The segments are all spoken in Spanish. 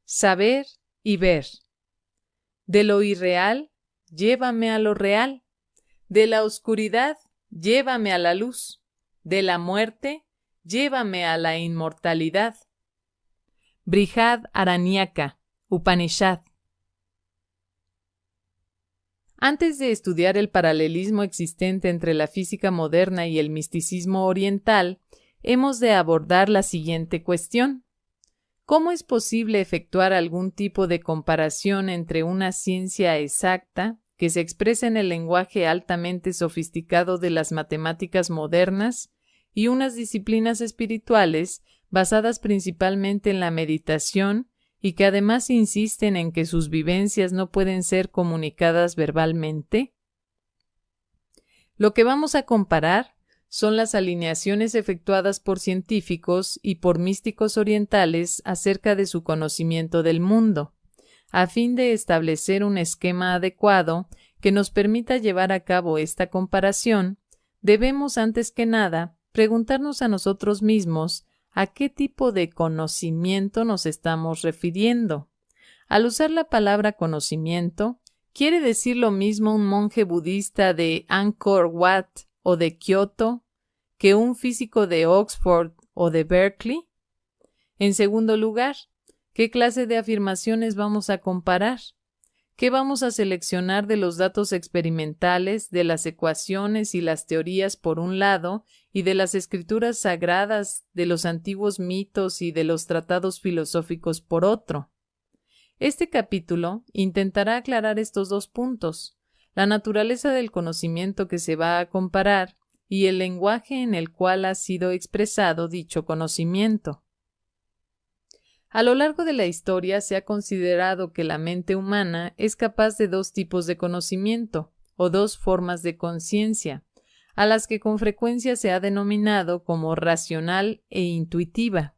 saber y ver. De lo irreal, llévame a lo real. De la oscuridad, llévame a la luz. De la muerte, llévame a la inmortalidad. Brihad Aranyaka, Upanishad. Antes de estudiar el paralelismo existente entre la física moderna y el misticismo oriental, hemos de abordar la siguiente cuestión. ¿Cómo es posible efectuar algún tipo de comparación entre una ciencia exacta, que se expresa en el lenguaje altamente sofisticado de las matemáticas modernas, y unas disciplinas espirituales basadas principalmente en la meditación y que además insisten en que sus vivencias no pueden ser comunicadas verbalmente? Lo que vamos a comparar son las alineaciones efectuadas por científicos y por místicos orientales acerca de su conocimiento del mundo, a fin de establecer un esquema adecuado que nos permita llevar a cabo esta comparación. Debemos, antes que nada, preguntarnos a nosotros mismos a qué tipo de conocimiento nos estamos refiriendo. Al usar la palabra conocimiento, ¿quiere decir lo mismo un monje budista de Angkor Wat o de Kioto que un físico de Oxford o de Berkeley? En segundo lugar, ¿qué clase de afirmaciones vamos a comparar? ¿Qué vamos a seleccionar de los datos experimentales, de las ecuaciones y las teorías por un lado, y de las escrituras sagradas, de los antiguos mitos y de los tratados filosóficos por otro? Este capítulo intentará aclarar estos dos puntos, la naturaleza del conocimiento que se va a comparar y el lenguaje en el cual ha sido expresado dicho conocimiento. A lo largo de la historia se ha considerado que la mente humana es capaz de dos tipos de conocimiento, o dos formas de conciencia, a las que con frecuencia se ha denominado como racional e intuitiva,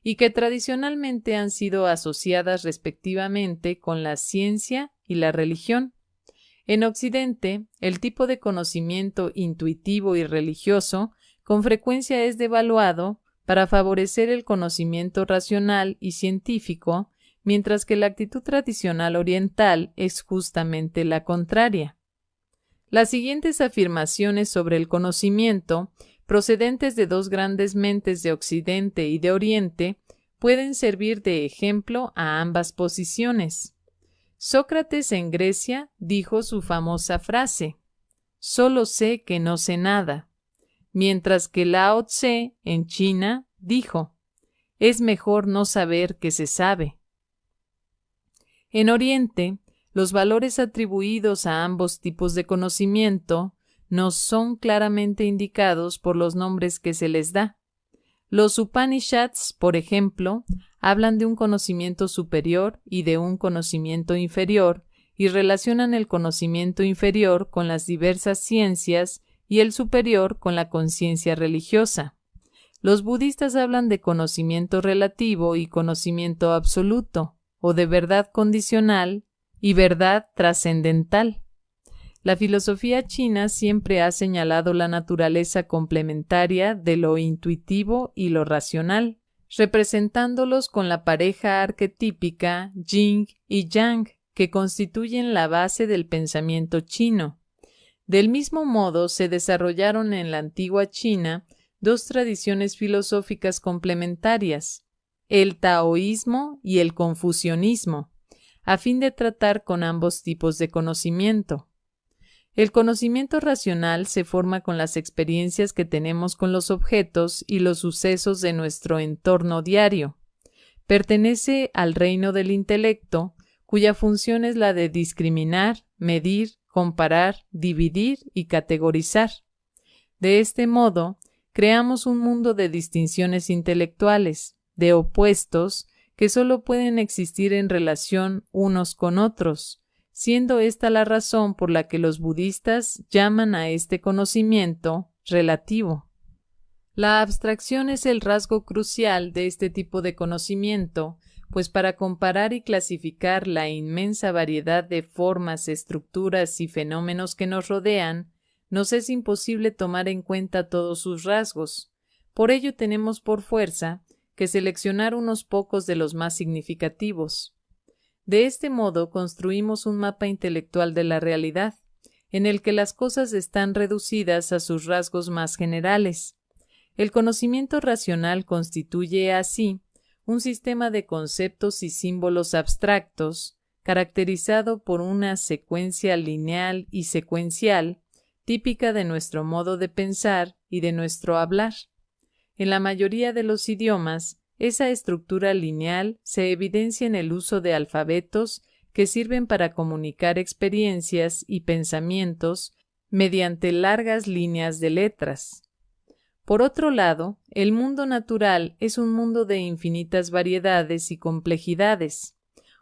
y que tradicionalmente han sido asociadas respectivamente con la ciencia y la religión. En Occidente, el tipo de conocimiento intuitivo y religioso con frecuencia es devaluado para favorecer el conocimiento racional y científico, mientras que la actitud tradicional oriental es justamente la contraria. Las siguientes afirmaciones sobre el conocimiento, procedentes de dos grandes mentes de Occidente y de Oriente, pueden servir de ejemplo a ambas posiciones. Sócrates en Grecia dijo su famosa frase: «Solo sé que no sé nada», mientras que Lao Tse en China dijo: «Es mejor no saber que se sabe». En Oriente, los valores atribuidos a ambos tipos de conocimiento no son claramente indicados por los nombres que se les da. Los Upanishads, por ejemplo, hablan de un conocimiento superior y de un conocimiento inferior, y relacionan el conocimiento inferior con las diversas ciencias y el superior con la conciencia religiosa. Los budistas hablan de conocimiento relativo y conocimiento absoluto, o de verdad condicional y verdad trascendental. La filosofía china siempre ha señalado la naturaleza complementaria de lo intuitivo y lo racional, representándolos con la pareja arquetípica Yin y Yang, que constituyen la base del pensamiento chino. Del mismo modo, se desarrollaron en la antigua China dos tradiciones filosóficas complementarias, el taoísmo y el confucianismo, a fin de tratar con ambos tipos de conocimiento. El conocimiento racional se forma con las experiencias que tenemos con los objetos y los sucesos de nuestro entorno diario. Pertenece al reino del intelecto, cuya función es la de discriminar, medir, comparar, dividir y categorizar. De este modo, creamos un mundo de distinciones intelectuales, de opuestos, que solo pueden existir en relación unos con otros, siendo esta la razón por la que los budistas llaman a este conocimiento relativo. La abstracción es el rasgo crucial de este tipo de conocimiento, pues para comparar y clasificar la inmensa variedad de formas, estructuras y fenómenos que nos rodean, nos es imposible tomar en cuenta todos sus rasgos. Por ello tenemos por fuerza que seleccionar unos pocos de los más significativos. De este modo construimos un mapa intelectual de la realidad, en el que las cosas están reducidas a sus rasgos más generales. El conocimiento racional constituye así un sistema de conceptos y símbolos abstractos, caracterizado por una secuencia lineal y secuencial, típica de nuestro modo de pensar y de nuestro hablar. En la mayoría de los idiomas, esa estructura lineal se evidencia en el uso de alfabetos que sirven para comunicar experiencias y pensamientos mediante largas líneas de letras. Por otro lado, el mundo natural es un mundo de infinitas variedades y complejidades,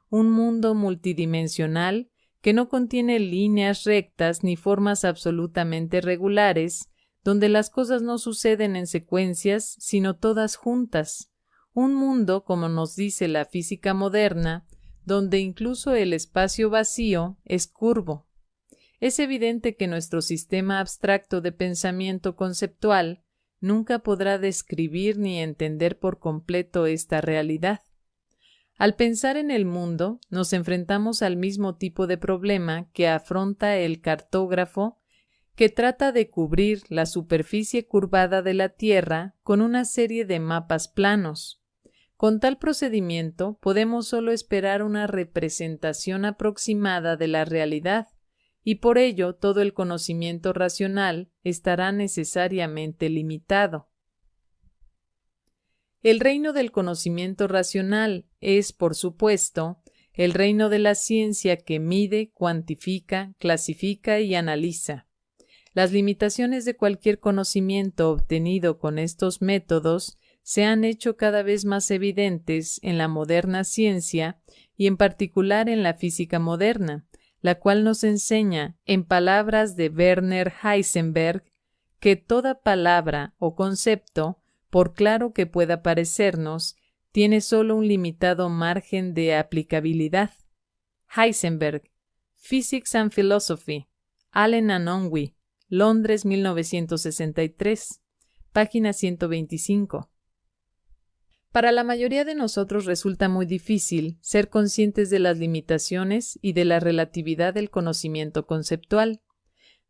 un mundo multidimensional que no contiene líneas rectas ni formas absolutamente regulares, donde las cosas no suceden en secuencias, sino todas juntas. Un mundo, como nos dice la física moderna, donde incluso el espacio vacío es curvo. Es evidente que nuestro sistema abstracto de pensamiento conceptual nunca podrá describir ni entender por completo esta realidad. Al pensar en el mundo, nos enfrentamos al mismo tipo de problema que afronta el cartógrafo, que trata de cubrir la superficie curvada de la Tierra con una serie de mapas planos. Con tal procedimiento podemos solo esperar una representación aproximada de la realidad, y por ello todo el conocimiento racional estará necesariamente limitado. El reino del conocimiento racional es, por supuesto, el reino de la ciencia que mide, cuantifica, clasifica y analiza. Las limitaciones de cualquier conocimiento obtenido con estos métodos se han hecho cada vez más evidentes en la moderna ciencia y en particular en la física moderna, la cual nos enseña, en palabras de Werner Heisenberg, que toda palabra o concepto, por claro que pueda parecernos, tiene solo un limitado margen de aplicabilidad. Heisenberg, Physics and Philosophy, Allen and Unwin, Londres 1963, página 125. Para la mayoría de nosotros resulta muy difícil ser conscientes de las limitaciones y de la relatividad del conocimiento conceptual.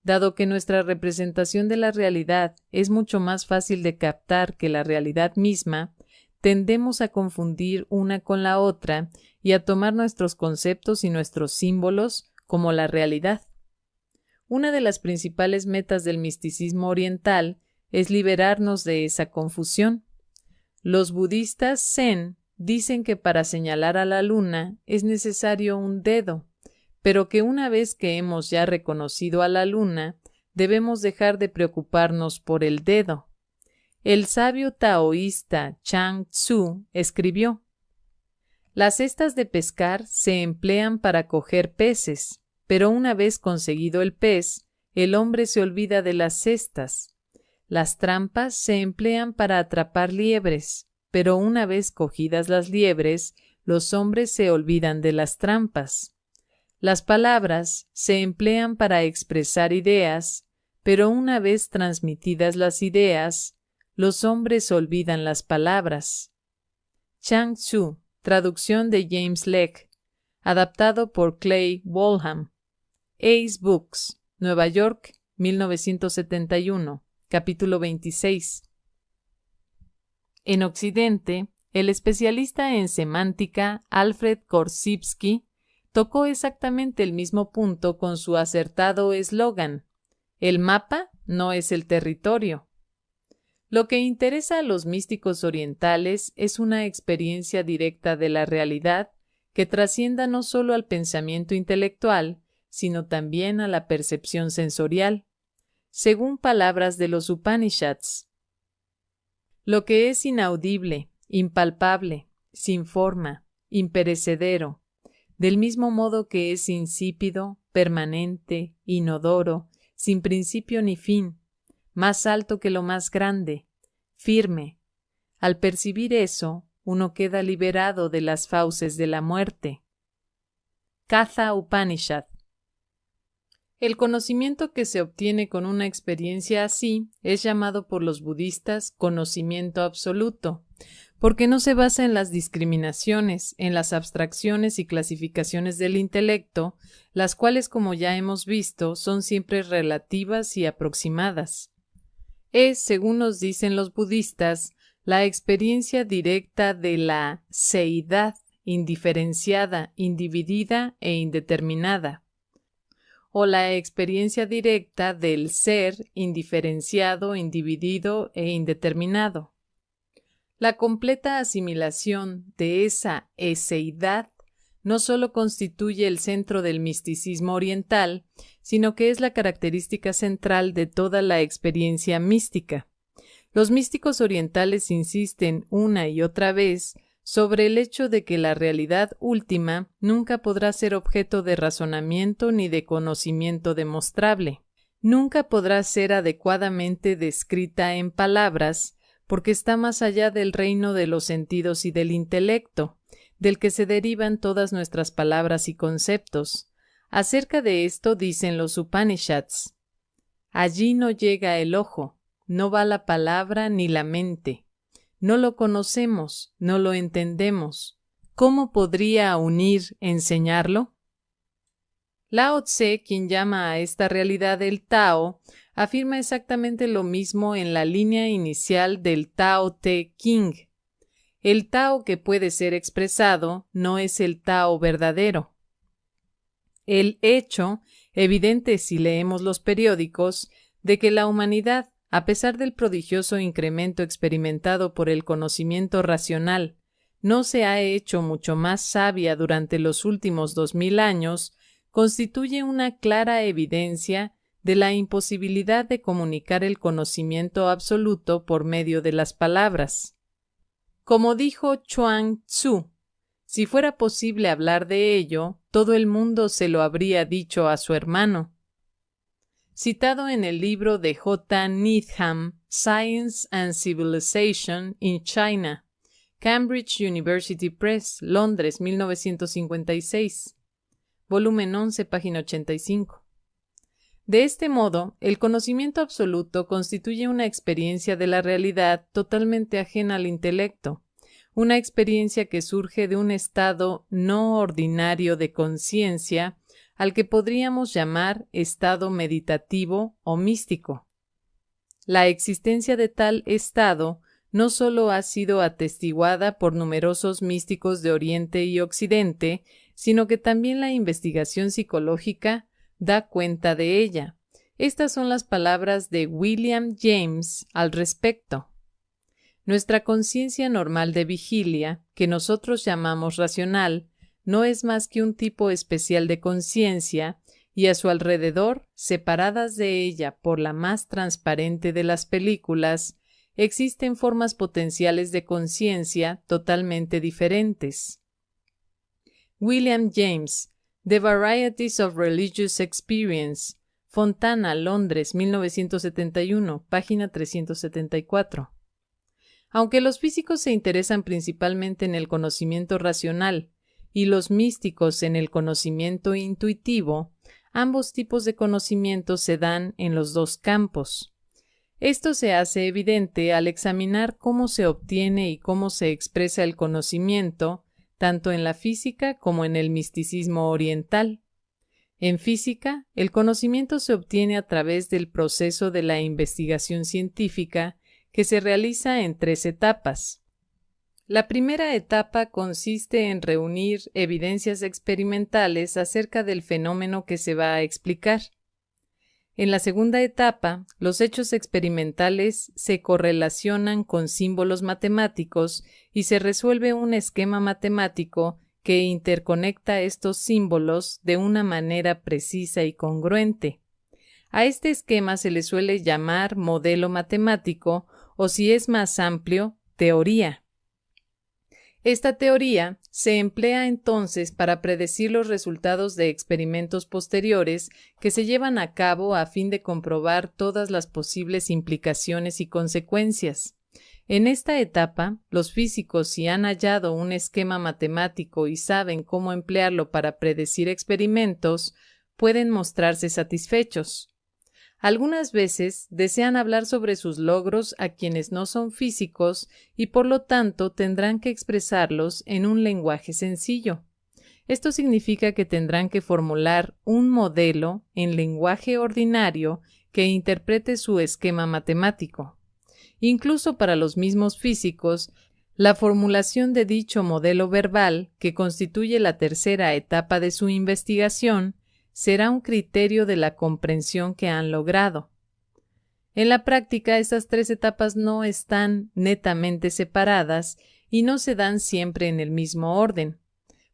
Dado que nuestra representación de la realidad es mucho más fácil de captar que la realidad misma, tendemos a confundir una con la otra y a tomar nuestros conceptos y nuestros símbolos como la realidad. Una de las principales metas del misticismo oriental es liberarnos de esa confusión. Los budistas Zen dicen que para señalar a la luna es necesario un dedo, pero que una vez que hemos ya reconocido a la luna, debemos dejar de preocuparnos por el dedo. El sabio taoísta Chuang Tzu escribió: «Las cestas de pescar se emplean para coger peces, pero una vez conseguido el pez, el hombre se olvida de las cestas. Las trampas se emplean para atrapar liebres, pero una vez cogidas las liebres, los hombres se olvidan de las trampas. Las palabras se emplean para expresar ideas, pero una vez transmitidas las ideas, los hombres olvidan las palabras». Chuang Tzu, traducción de James Leck, adaptado por Clay Walham. Ace Books, Nueva York, 1971, capítulo 26. En Occidente, el especialista en semántica Alfred Korzybski tocó exactamente el mismo punto con su acertado eslogan: «El mapa no es el territorio». Lo que interesa a los místicos orientales es una experiencia directa de la realidad que trascienda no solo al pensamiento intelectual, sino también a la percepción sensorial. Según palabras de los Upanishads, lo que es inaudible, impalpable, sin forma, imperecedero, del mismo modo que es insípido, permanente, inodoro, sin principio ni fin, más alto que lo más grande, firme. Al percibir eso, uno queda liberado de las fauces de la muerte. Katha Upanishad. El conocimiento que se obtiene con una experiencia así es llamado por los budistas conocimiento absoluto, porque no se basa en las discriminaciones, en las abstracciones y clasificaciones del intelecto, las cuales, como ya hemos visto, son siempre relativas y aproximadas. Es, según nos dicen los budistas, la experiencia directa de la seidad, indiferenciada, individida e indeterminada, o la experiencia directa del ser indiferenciado, individido e indeterminado. La completa asimilación de esa eseidad no solo constituye el centro del misticismo oriental, sino que es la característica central de toda la experiencia mística. Los místicos orientales insisten una y otra vez sobre el hecho de que la realidad última nunca podrá ser objeto de razonamiento ni de conocimiento demostrable. Nunca podrá ser adecuadamente descrita en palabras, porque está más allá del reino de los sentidos y del intelecto, del que se derivan todas nuestras palabras y conceptos. Acerca de esto dicen los Upanishads: allí no llega el ojo, no va la palabra ni la mente. No lo conocemos, no lo entendemos. ¿Cómo podría unir enseñarlo? Lao Tse, quien llama a esta realidad el Tao, afirma exactamente lo mismo en la línea inicial del Tao Te Ching. El Tao que puede ser expresado no es el Tao verdadero. El hecho, evidente si leemos los periódicos, de que la humanidad, a pesar del prodigioso incremento experimentado por el conocimiento racional, no se ha hecho mucho más sabia durante los últimos 2000 años, constituye una clara evidencia de la imposibilidad de comunicar el conocimiento absoluto por medio de las palabras. Como dijo Chuang Tzu, si fuera posible hablar de ello, todo el mundo se lo habría dicho a su hermano. Citado en el libro de J. Needham, Science and Civilization in China, Cambridge University Press, Londres, 1956. Volumen 11, página 85. De este modo, el conocimiento absoluto constituye una experiencia de la realidad totalmente ajena al intelecto, una experiencia que surge de un estado no ordinario de conciencia al que podríamos llamar estado meditativo o místico. La existencia de tal estado no solo ha sido atestiguada por numerosos místicos de Oriente y Occidente, sino que también la investigación psicológica da cuenta de ella. Estas son las palabras de William James al respecto. Nuestra conciencia normal de vigilia, que nosotros llamamos racional, no es más que un tipo especial de conciencia, y a su alrededor, separadas de ella por la más transparente de las películas, existen formas potenciales de conciencia totalmente diferentes. William James, The Varieties of Religious Experience, Fontana, Londres, 1971, página 374. Aunque los físicos se interesan principalmente en el conocimiento racional y los místicos en el conocimiento intuitivo, ambos tipos de conocimiento se dan en los dos campos. Esto se hace evidente al examinar cómo se obtiene y cómo se expresa el conocimiento, tanto en la física como en el misticismo oriental. En física, el conocimiento se obtiene a través del proceso de la investigación científica, que se realiza en 3 etapas. La primera etapa consiste en reunir evidencias experimentales acerca del fenómeno que se va a explicar. En la segunda etapa, los hechos experimentales se correlacionan con símbolos matemáticos y se resuelve un esquema matemático que interconecta estos símbolos de una manera precisa y congruente. A este esquema se le suele llamar modelo matemático o, si es más amplio, teoría. Esta teoría se emplea entonces para predecir los resultados de experimentos posteriores que se llevan a cabo a fin de comprobar todas las posibles implicaciones y consecuencias. En esta etapa, los físicos, si han hallado un esquema matemático y saben cómo emplearlo para predecir experimentos, pueden mostrarse satisfechos. Algunas veces desean hablar sobre sus logros a quienes no son físicos y por lo tanto tendrán que expresarlos en un lenguaje sencillo. Esto significa que tendrán que formular un modelo en lenguaje ordinario que interprete su esquema matemático. Incluso para los mismos físicos, la formulación de dicho modelo verbal, que constituye la tercera etapa de su investigación, será un criterio de la comprensión que han logrado. En la práctica, estas tres etapas no están netamente separadas y no se dan siempre en el mismo orden.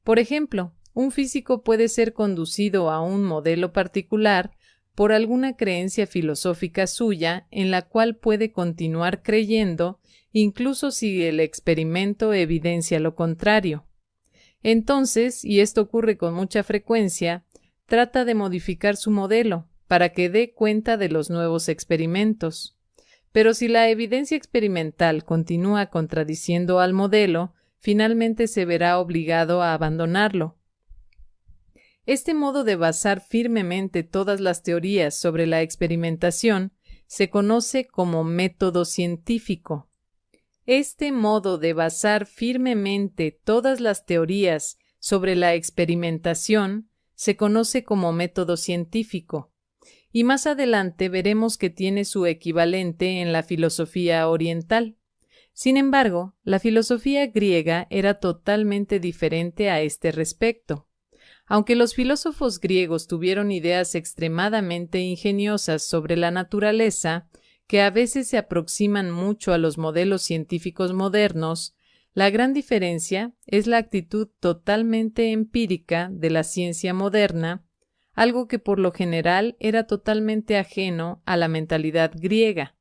Por ejemplo, un físico puede ser conducido a un modelo particular por alguna creencia filosófica suya en la cual puede continuar creyendo, incluso si el experimento evidencia lo contrario. Entonces, y esto ocurre con mucha frecuencia, trata de modificar su modelo para que dé cuenta de los nuevos experimentos. Pero si la evidencia experimental continúa contradiciendo al modelo, finalmente se verá obligado a abandonarlo. Este modo de basar firmemente todas las teorías sobre la experimentación se conoce como método científico. Este modo de basar firmemente todas las teorías sobre la experimentación se conoce como método científico, y más adelante veremos que tiene su equivalente en la filosofía oriental. Sin embargo, la filosofía griega era totalmente diferente a este respecto. Aunque los filósofos griegos tuvieron ideas extremadamente ingeniosas sobre la naturaleza, que a veces se aproximan mucho a los modelos científicos modernos, la gran diferencia es la actitud totalmente empírica de la ciencia moderna, algo que por lo general era totalmente ajeno a la mentalidad griega.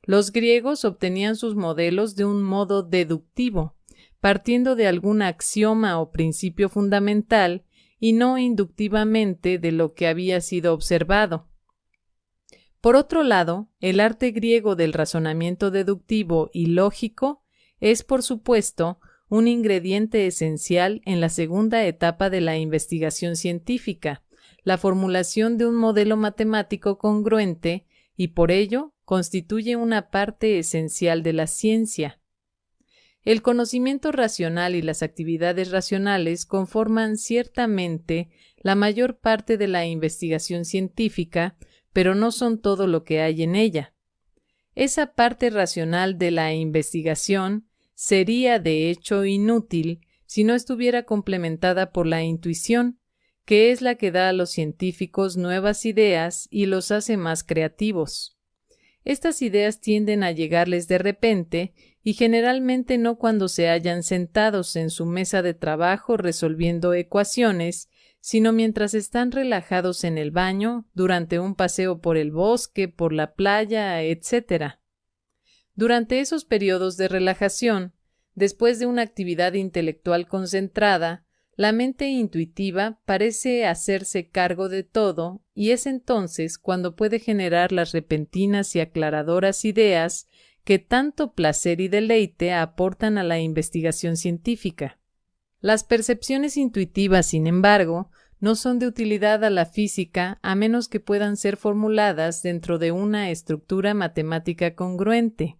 Los griegos obtenían sus modelos de un modo deductivo, partiendo de algún axioma o principio fundamental y no inductivamente de lo que había sido observado. Por otro lado, el arte griego del razonamiento deductivo y lógico es, por supuesto, un ingrediente esencial en la segunda etapa de la investigación científica, la formulación de un modelo matemático congruente, y por ello constituye una parte esencial de la ciencia. El conocimiento racional y las actividades racionales conforman ciertamente la mayor parte de la investigación científica, pero no son todo lo que hay en ella. Esa parte racional de la investigación sería de hecho inútil si no estuviera complementada por la intuición, que es la que da a los científicos nuevas ideas y los hace más creativos. Estas ideas tienden a llegarles de repente y generalmente no cuando se hallan sentados en su mesa de trabajo resolviendo ecuaciones, sino mientras están relajados en el baño, durante un paseo por el bosque, por la playa, etc. Durante esos periodos de relajación, después de una actividad intelectual concentrada, la mente intuitiva parece hacerse cargo de todo y es entonces cuando puede generar las repentinas y aclaradoras ideas que tanto placer y deleite aportan a la investigación científica. Las percepciones intuitivas, sin embargo, no son de utilidad a la física a menos que puedan ser formuladas dentro de una estructura matemática congruente,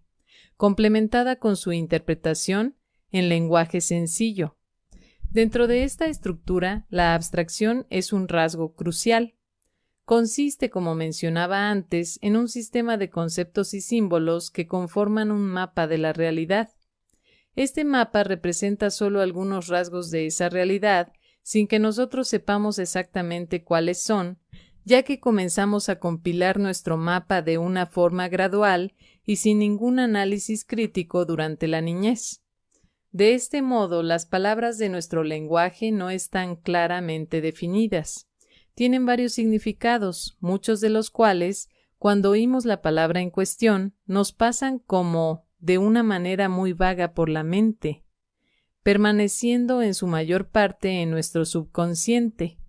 complementada con su interpretación en lenguaje sencillo. Dentro de esta estructura, la abstracción es un rasgo crucial. Consiste, como mencionaba antes, en un sistema de conceptos y símbolos que conforman un mapa de la realidad. Este mapa representa solo algunos rasgos de esa realidad, sin que nosotros sepamos exactamente cuáles son, ya que comenzamos a compilar nuestro mapa de una forma gradual y sin ningún análisis crítico durante la niñez. De este modo, las palabras de nuestro lenguaje no están claramente definidas. Tienen varios significados, muchos de los cuales, cuando oímos la palabra en cuestión, nos pasan como de una manera muy vaga por la mente, permaneciendo en su mayor parte en nuestro subconsciente.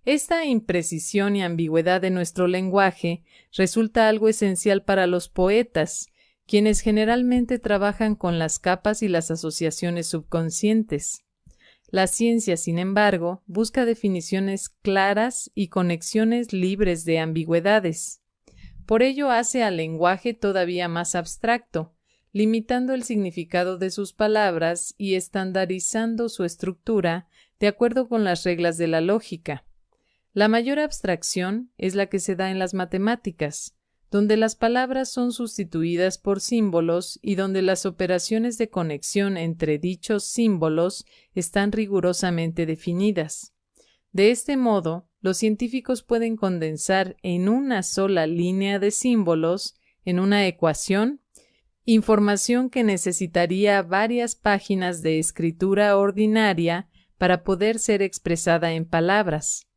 Esta imprecisión y ambigüedad de nuestro lenguaje resulta algo esencial para los poetas, quienes generalmente trabajan con las capas y las asociaciones subconscientes. La ciencia, sin embargo, busca definiciones claras y conexiones libres de ambigüedades. Por ello hace al lenguaje todavía más abstracto, limitando el significado de sus palabras y estandarizando su estructura de acuerdo con las reglas de la lógica. La mayor abstracción es la que se da en las matemáticas, donde las palabras son sustituidas por símbolos y donde las operaciones de conexión entre dichos símbolos están rigurosamente definidas. De este modo, los científicos pueden condensar en una sola línea de símbolos, en una ecuación, información que necesitaría varias páginas de escritura ordinaria para poder ser expresada en palabras.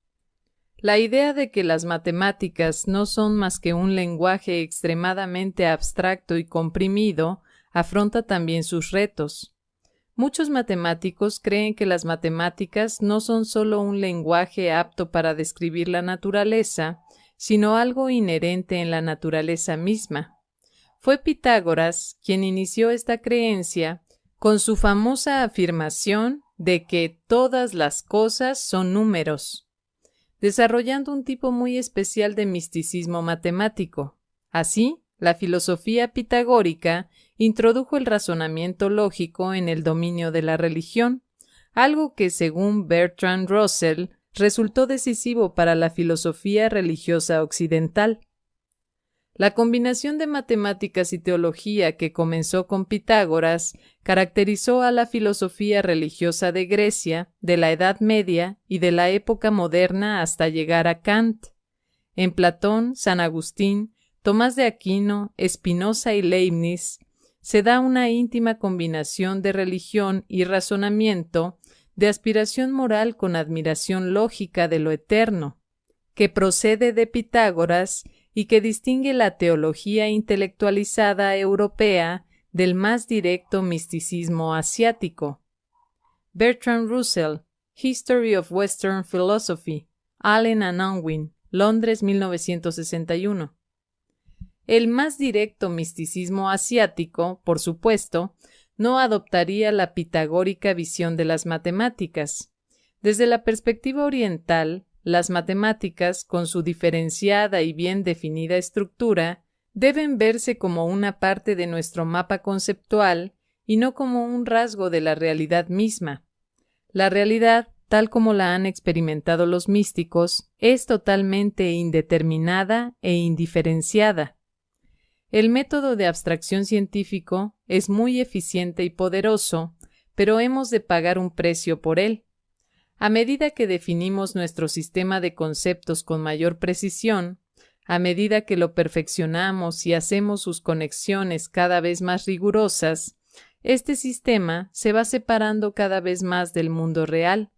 La idea de que las matemáticas no son más que un lenguaje extremadamente abstracto y comprimido afronta también sus retos. Muchos matemáticos creen que las matemáticas no son solo un lenguaje apto para describir la naturaleza, sino algo inherente en la naturaleza misma. Fue Pitágoras quien inició esta creencia con su famosa afirmación de que todas las cosas son números, desarrollando un tipo muy especial de misticismo matemático. Así, la filosofía pitagórica introdujo el razonamiento lógico en el dominio de la religión, algo que, según Bertrand Russell, resultó decisivo para la filosofía religiosa occidental. La combinación de matemáticas y teología que comenzó con Pitágoras caracterizó a la filosofía religiosa de Grecia, de la Edad Media y de la época moderna hasta llegar a Kant. En Platón, San Agustín, Tomás de Aquino, Spinoza y Leibniz se da una íntima combinación de religión y razonamiento, de aspiración moral con admiración lógica de lo eterno, que procede de Pitágoras y que distingue la teología intelectualizada europea del más directo misticismo asiático. Bertrand Russell, History of Western Philosophy, Allen and Unwin, Londres 1961. El más directo misticismo asiático, por supuesto, no adoptaría la pitagórica visión de las matemáticas. Desde la perspectiva oriental, las matemáticas, con su diferenciada y bien definida estructura, deben verse como una parte de nuestro mapa conceptual y no como un rasgo de la realidad misma. La realidad, tal como la han experimentado los místicos, es totalmente indeterminada e indiferenciada. El método de abstracción científico es muy eficiente y poderoso, pero hemos de pagar un precio por él. A medida que definimos nuestro sistema de conceptos con mayor precisión, a medida que lo perfeccionamos y hacemos sus conexiones cada vez más rigurosas, este sistema se va separando cada vez más del mundo real.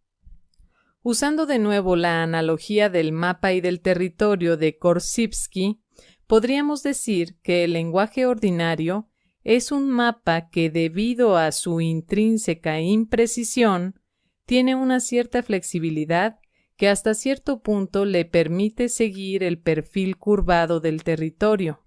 Usando de nuevo la analogía del mapa y del territorio de Korzybski, podríamos decir que el lenguaje ordinario es un mapa que, debido a su intrínseca imprecisión, tiene una cierta flexibilidad que hasta cierto punto le permite seguir el perfil curvado del territorio.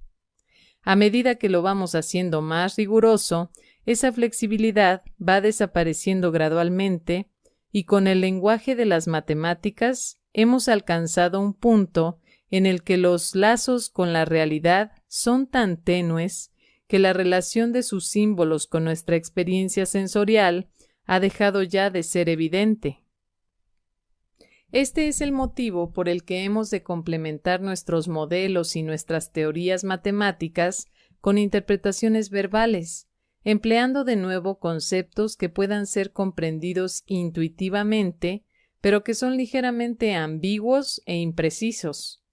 A medida que lo vamos haciendo más riguroso, esa flexibilidad va desapareciendo gradualmente y con el lenguaje de las matemáticas hemos alcanzado un punto en el que los lazos con la realidad son tan tenues que la relación de sus símbolos con nuestra experiencia sensorial ha dejado ya de ser evidente. Este es el motivo por el que hemos de complementar nuestros modelos y nuestras teorías matemáticas con interpretaciones verbales, empleando de nuevo conceptos que puedan ser comprendidos intuitivamente, pero que son ligeramente ambiguos e imprecisos.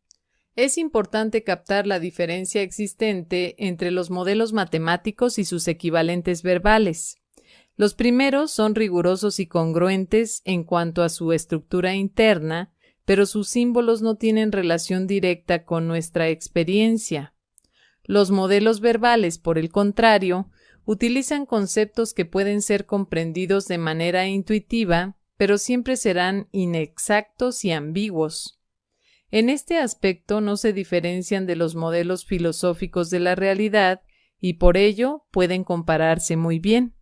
Es importante captar la diferencia existente entre los modelos matemáticos y sus equivalentes verbales. Los primeros son rigurosos y congruentes en cuanto a su estructura interna, pero sus símbolos no tienen relación directa con nuestra experiencia. Los modelos verbales, por el contrario, utilizan conceptos que pueden ser comprendidos de manera intuitiva, pero siempre serán inexactos y ambiguos. En este aspecto no se diferencian de los modelos filosóficos de la realidad y por ello pueden compararse muy bien.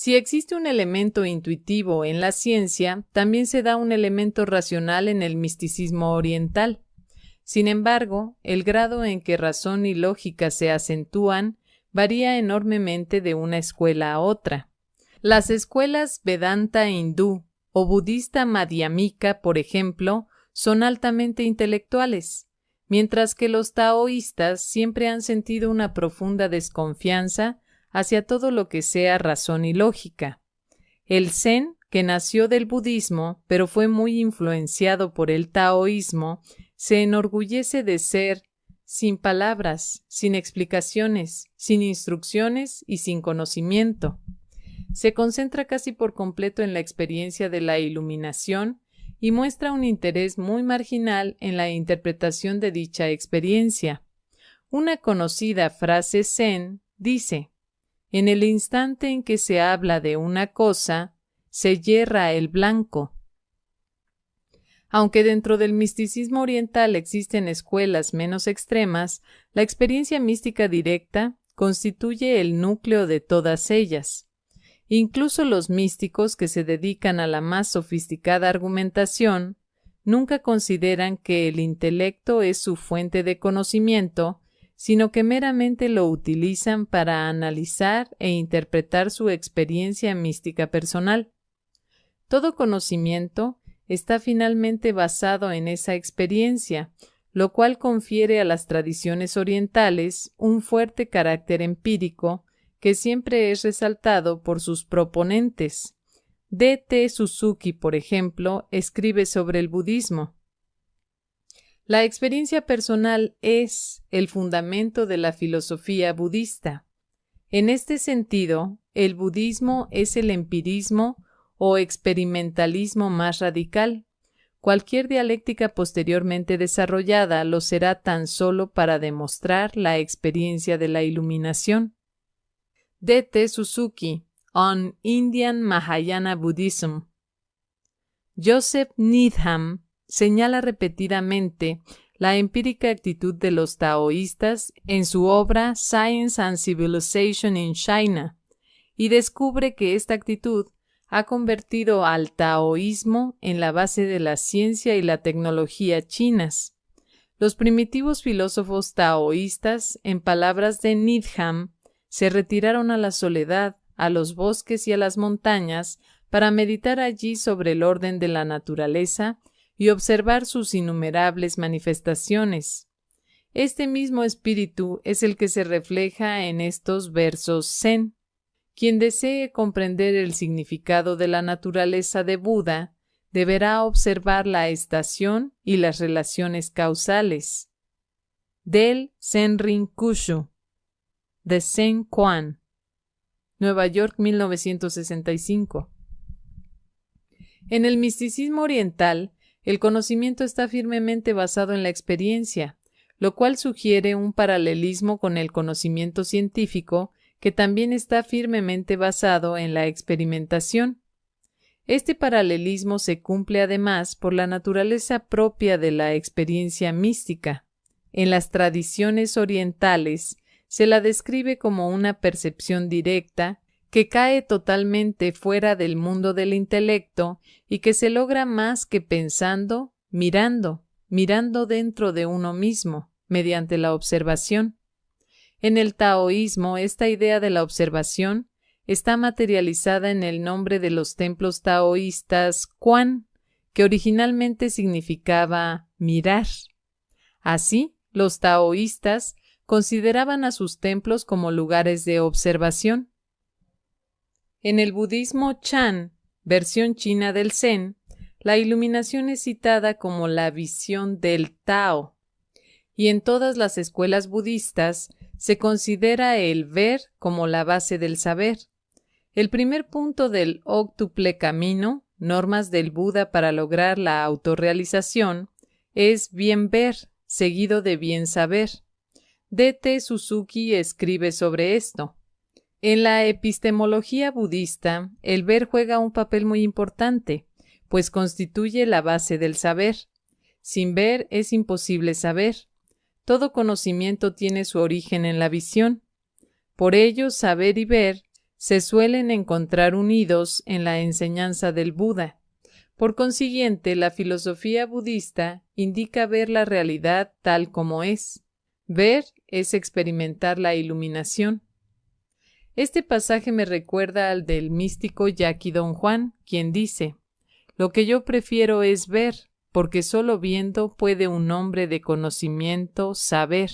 Si existe un elemento intuitivo en la ciencia, también se da un elemento racional en el misticismo oriental. Sin embargo, el grado en que razón y lógica se acentúan varía enormemente de una escuela a otra. Las escuelas Vedanta hindú o budista madhyamika, por ejemplo, son altamente intelectuales, mientras que los taoístas siempre han sentido una profunda desconfianza hacia todo lo que sea razón y lógica. El Zen, que nació del budismo, pero fue muy influenciado por el taoísmo, se enorgullece de ser sin palabras, sin explicaciones, sin instrucciones y sin conocimiento. Se concentra casi por completo en la experiencia de la iluminación y muestra un interés muy marginal en la interpretación de dicha experiencia. Una conocida frase zen dice: «En el instante en que se habla de una cosa, se yerra el blanco». Aunque dentro del misticismo oriental existen escuelas menos extremas, la experiencia mística directa constituye el núcleo de todas ellas. Incluso los místicos que se dedican a la más sofisticada argumentación nunca consideran que el intelecto es su fuente de conocimiento, sino que meramente lo utilizan para analizar e interpretar su experiencia mística personal. Todo conocimiento está finalmente basado en esa experiencia, lo cual confiere a las tradiciones orientales un fuerte carácter empírico que siempre es resaltado por sus proponentes. D.T. Suzuki, por ejemplo, escribe sobre el budismo: «La experiencia personal es el fundamento de la filosofía budista. En este sentido, el budismo es el empirismo o experimentalismo más radical. Cualquier dialéctica posteriormente desarrollada lo será tan solo para demostrar la experiencia de la iluminación». D.T. Suzuki, On Indian Mahayana Buddhism. Joseph Needham señala repetidamente la empírica actitud de los taoístas en su obra Science and Civilization in China y descubre que esta actitud ha convertido al taoísmo en la base de la ciencia y la tecnología chinas. Los primitivos filósofos taoístas, en palabras de Needham, se retiraron a la soledad, a los bosques y a las montañas para meditar allí sobre el orden de la naturaleza y observar sus innumerables manifestaciones. Este mismo espíritu es el que se refleja en estos versos zen. Quien desee comprender el significado de la naturaleza de Buda deberá observar la estación y las relaciones causales. Del Senrin Kushu, de Zen Quan, Nueva York, 1965. En el misticismo oriental, el conocimiento está firmemente basado en la experiencia, lo cual sugiere un paralelismo con el conocimiento científico que también está firmemente basado en la experimentación. Este paralelismo se cumple además por la naturaleza propia de la experiencia mística. En las tradiciones orientales se la describe como una percepción directa que cae totalmente fuera del mundo del intelecto y que se logra más que pensando, mirando dentro de uno mismo, mediante la observación. En el taoísmo, esta idea de la observación está materializada en el nombre de los templos taoístas Quan, que originalmente significaba mirar. Así, los taoístas consideraban a sus templos como lugares de observación. En el budismo Chan, versión china del Zen, la iluminación es citada como la visión del Tao, y en todas las escuelas budistas se considera el ver como la base del saber. El primer punto del óctuple camino, normas del Buda para lograr la autorrealización, es bien ver, seguido de bien saber. D.T. Suzuki escribe sobre esto: en la epistemología budista, el ver juega un papel muy importante, pues constituye la base del saber. Sin ver es imposible saber. Todo conocimiento tiene su origen en la visión. Por ello, saber y ver se suelen encontrar unidos en la enseñanza del Buda. Por consiguiente, la filosofía budista indica ver la realidad tal como es. Ver es experimentar la iluminación. Este pasaje me recuerda al del místico Yaqui Don Juan, quien dice: «Lo que yo prefiero es ver, porque solo viendo puede un hombre de conocimiento saber».